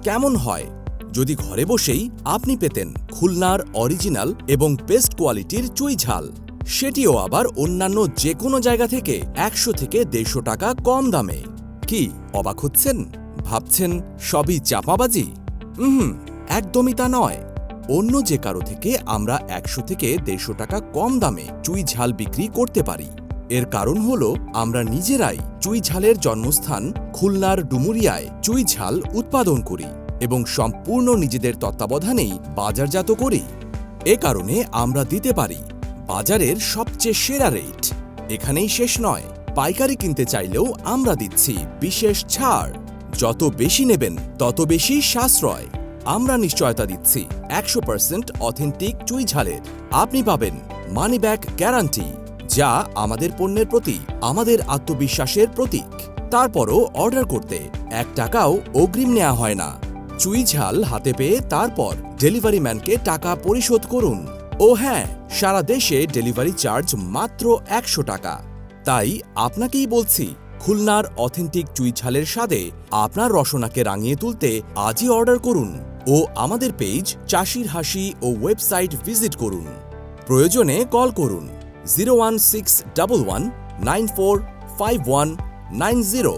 কেমন হয় যদি ঘরে বসেই আপনি পেতেন খুলনার অরিজিনাল এবং বেস্ট কোয়ালিটির চুই ঝাল, সেটিও আবার অন্যান্য যে কোনো জায়গা থেকে 100 থেকে 150 টাকা কম দামে। কি অবাক হচ্ছেন? ভাবছেন সবই চাপাবাজি? একদমই তা নয়। অন্য যে কারো থেকে আমরা 100 থেকে 150 টাকা কম দামে চুই ঝাল বিক্রি করতে পারি। এর কারণ হলো আমরা নিজেরাই চুই ঝালের জন্মস্থান খুলনার ডুমুরিয়ায় চুই ঝাল উৎপাদন করি এবং সম্পূর্ণ নিজেদের তত্ত্বাবধানেই বাজারজাত করি। এ কারণে আমরা দিতে পারি বাজারের সবচেয়ে সেরা রেট। এখানেই শেষ নয়, পাইকারি কিনতে চাইলেও আমরা দিচ্ছি বিশেষ ছাড়। যত বেশি নেবেন তত বেশি সাশ্রয়। আমরা নিশ্চয়তা দিচ্ছি 100% অথেন্টিক চুই ঝালের। আপনি পাবেন মানি ব্যাক গ্যারান্টি, যা আমাদের পণ্যের প্রতি আমাদের আত্মবিশ্বাসের প্রতীক। তারপরও অর্ডার করতে 1 টাকাও অগ্রিম নেওয়া হয় না। চুই ঝাল হাতে পেয়ে তারপর ডেলিভারি ম্যানকে টাকা পরিশোধ করুন। ও হ্যাঁ, সারা দেশে ডেলিভারি চার্জ মাত্র 100 টাকা। তাই আপনাকেই বলছি, খুলনার অথেন্টিক চুই ঝালের স্বাদে আপনার রসনাকে রাঙিয়ে তুলতে আজই অর্ডার করুন ও আমাদের পেজ চাষির হাসি ও ওয়েবসাইট ভিজিট করুন। প্রয়োজনে কল করুন 01611945190